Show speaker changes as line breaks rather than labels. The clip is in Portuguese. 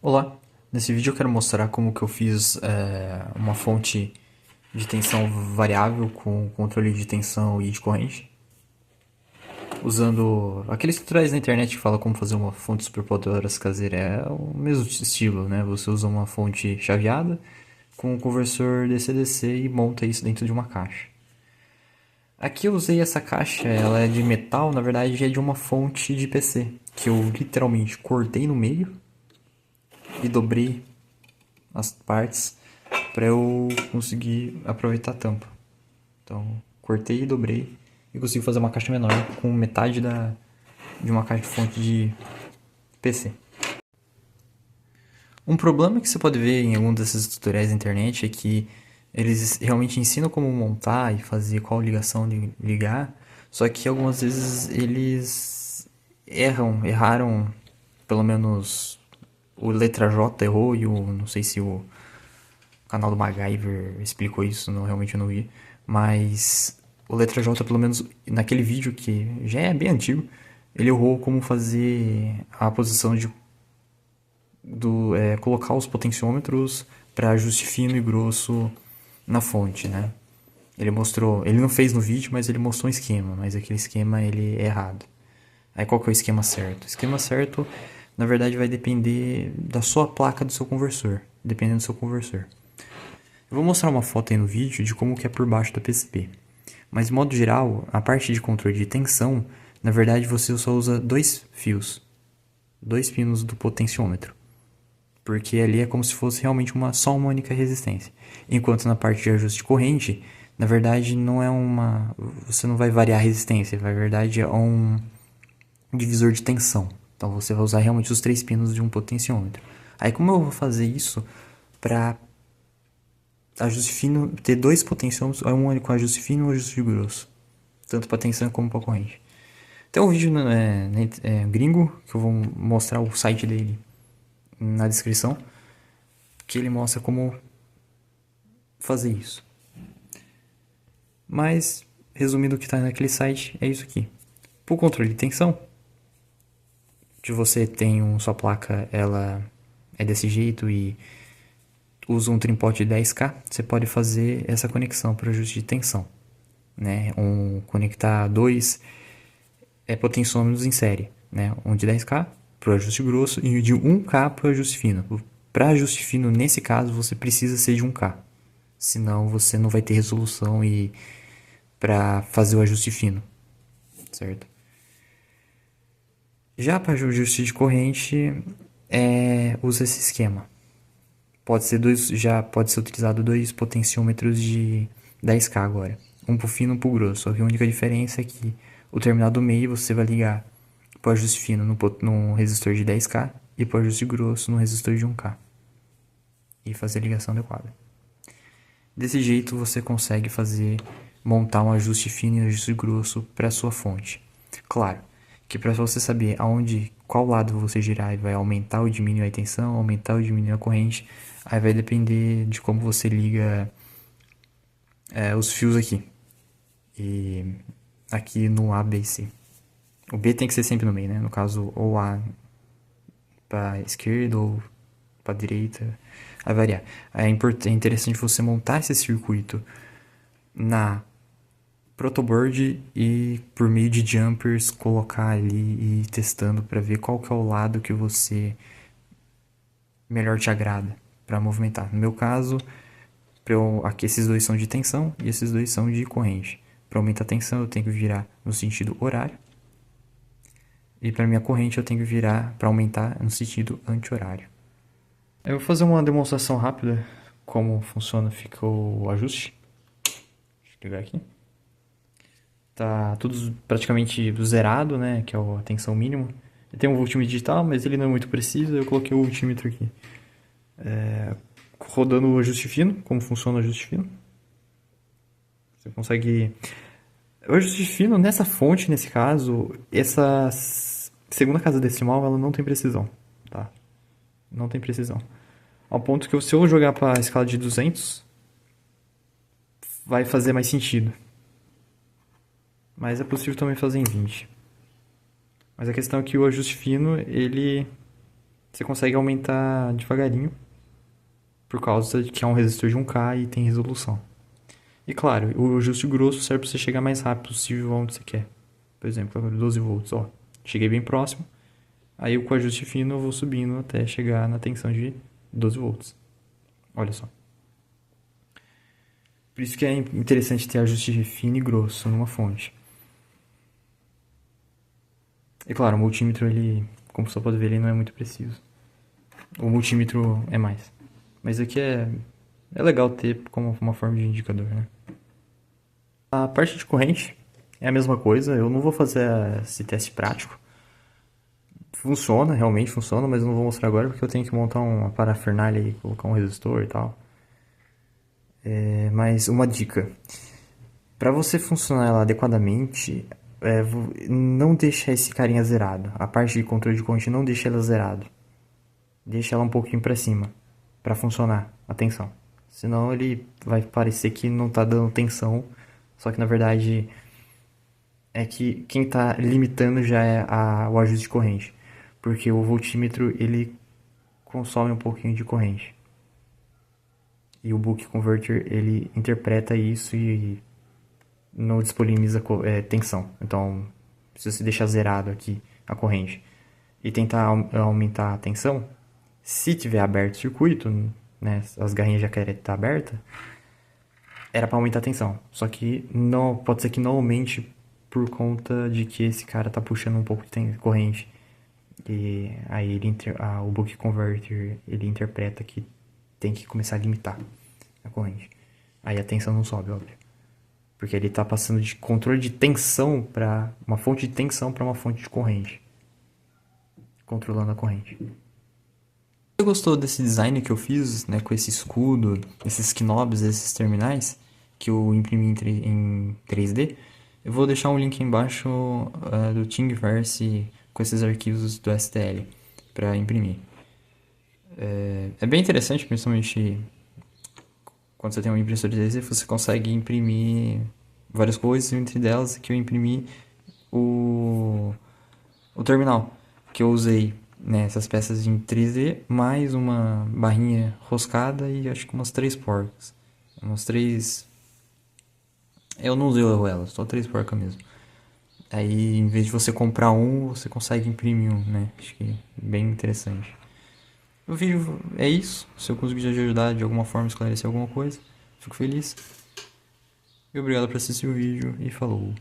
Olá, nesse vídeo eu quero mostrar como que eu fiz uma fonte de tensão variável com controle de tensão e de corrente, usando aqueles tutoriais na internet que fala como fazer uma fonte superpoderosa caseira. É o mesmo estilo, né? Você usa uma fonte chaveada com um conversor DC-DC e monta isso dentro de uma caixa. Aqui eu usei essa caixa, ela é de metal, na verdade é de uma fonte de PC, que eu literalmente cortei no meio e dobrei as partes para eu conseguir aproveitar a tampa. Então, cortei e dobrei e consigo fazer uma caixa menor com metade de uma caixa de fonte de PC. Um problema que você pode ver em algum desses tutoriais da internet é que eles realmente ensinam como montar e fazer qual ligação de ligar, só que algumas vezes eles erraram, pelo menos o letra J errou e não sei se o canal do MacGyver explicou isso, não, realmente eu não vi. Mas o Letra J, pelo menos naquele vídeo que já é bem antigo, ele errou como fazer a posição de colocar os potenciômetros para ajuste fino e grosso na fonte, né? Ele mostrou, ele não fez no vídeo, mas ele mostrou um esquema, mas aquele esquema ele é errado. Aí qual que é o esquema certo? O esquema certo, na verdade, vai depender da sua placa do seu conversor, dependendo do seu conversor. Eu vou mostrar uma foto aí no vídeo de como que é por baixo da PCB. Mas de modo geral, a parte de controle de tensão, na verdade você só usa dois fios. Dois pinos do potenciômetro. Porque ali é como se fosse realmente só uma única resistência. Enquanto na parte de ajuste de corrente, na verdade não é uma... Você não vai variar a resistência, na verdade é um divisor de tensão. Então você vai usar realmente os três pinos de um potenciômetro. Aí como eu vou fazer isso para ajuste fino, ter dois potenciômetros, um com ajuste fino e um ajuste grosso, tanto para tensão como para corrente. Tem um vídeo gringo, que eu vou mostrar o site dele na descrição, que ele mostra como fazer isso. Mas, resumindo o que está naquele site, é isso aqui. Para o controle de tensão, se você tem sua placa, ela é desse jeito e usa um tripode de 10K, você pode fazer essa conexão para ajuste de tensão, né? Conectar dois potenciômetros em série, né? Um de 10K para o ajuste grosso e de 1K para o ajuste fino. Para ajuste fino, nesse caso, você precisa ser de 1K, senão você não vai ter resolução para fazer o ajuste fino, certo? Já para ajuste de corrente, usa esse esquema. Já pode ser utilizado dois potenciômetros de 10K agora. Um pro fino e um pro grosso. Só que a única diferença é que o terminal do meio você vai ligar pro ajuste fino no resistor de 10K e pro ajuste grosso no resistor de 1K. E fazer a ligação adequada. Desse jeito você consegue montar um ajuste fino e um ajuste grosso para sua fonte. Claro que para você saber qual lado você girar, vai aumentar ou diminuir a tensão, aumentar ou diminuir a corrente, aí vai depender de como você liga os fios aqui. E aqui no A, B e C. O B tem que ser sempre no meio, né? No caso, ou A para esquerda ou para direita, vai variar. É interessante você montar esse circuito na protoboard e por meio de jumpers colocar ali e ir testando para ver qual que é o lado que você melhor te agrada para movimentar. No meu caso, aqui esses dois são de tensão e esses dois são de corrente. Para aumentar a tensão eu tenho que virar no sentido horário e para minha corrente eu tenho que virar para aumentar no sentido anti-horário. Eu vou fazer uma demonstração rápida como funciona, fica o ajuste. Deixa eu ligar aqui. Tá tudo praticamente zerado, né? Que é a tensão mínima. Tem um voltímetro digital, mas ele não é muito preciso. Eu coloquei o voltímetro aqui. Rodando o ajuste fino, como funciona o ajuste fino. Você consegue... O ajuste fino, nessa fonte, nesse caso, essa segunda casa decimal, ela não tem precisão, tá? Não tem precisão. Ao ponto que se eu jogar para a escala de 200, vai fazer mais sentido. Mas é possível também fazer em 20. Mas a questão é que o ajuste fino, ele Você consegue aumentar devagarinho, por causa de que é um resistor de 1K e tem resolução. E claro, o ajuste grosso serve para você chegar mais rápido possível onde você quer. Por exemplo, agora 12 volts, ó. Cheguei bem próximo. Aí com o ajuste fino eu vou subindo até chegar na tensão de 12 volts. Olha só. Por isso que é interessante ter ajuste fino e grosso numa fonte. E claro, o multímetro, ele, como você pode ver, ele não é muito preciso. O multímetro é mais. Mas aqui é legal ter como uma forma de indicador, né? A parte de corrente é a mesma coisa. Eu não vou fazer esse teste prático. Funciona, realmente funciona, mas eu não vou mostrar agora porque eu tenho que montar uma parafernália e colocar um resistor e tal. Mas uma dica. Para você funcionar ela adequadamente, não deixa esse carinha zerado. A parte de controle de corrente não deixa ela zerado. Deixa ela um pouquinho para cima para funcionar a tensão. Senão ele vai parecer que não tá dando tensão, só que na verdade é que quem tá limitando já é o ajuste de corrente, porque o voltímetro ele consome um pouquinho de corrente. E o buck converter ele interpreta isso e não disponibiliza tensão. Então, se você deixar zerado aqui a corrente e tentar aumentar a tensão, se tiver aberto o circuito, né, as garrinhas já querem estar abertas, era para aumentar a tensão. Só que não, pode ser que não aumente por conta de que esse cara tá puxando um pouco de corrente. E aí o buck converter ele interpreta que tem que começar a limitar a corrente. Aí a tensão não sobe, óbvio. Porque ele está passando de controle de tensão para uma fonte de tensão para uma fonte de corrente. Controlando a corrente. Você gostou desse design que eu fiz, né, com esse escudo, esses knobs, esses terminais que eu imprimi em 3D? Eu vou deixar um link embaixo do Thingiverse com esses arquivos do STL para imprimir. É bem interessante, principalmente quando você tem uma impressora 3D, você consegue imprimir várias coisas, entre delas que eu imprimi o terminal, que eu usei nessas peças em 3D, mais uma barrinha roscada e acho que umas 3 porcas. Umas 3... Eu não usei elas, só 3 porcas mesmo. Aí, em vez de você comprar um, você consegue imprimir um, né? Acho que é bem interessante. O vídeo é isso. Se eu conseguir te ajudar de alguma forma, esclarecer alguma coisa, fico feliz. E obrigado por assistir o vídeo e falou!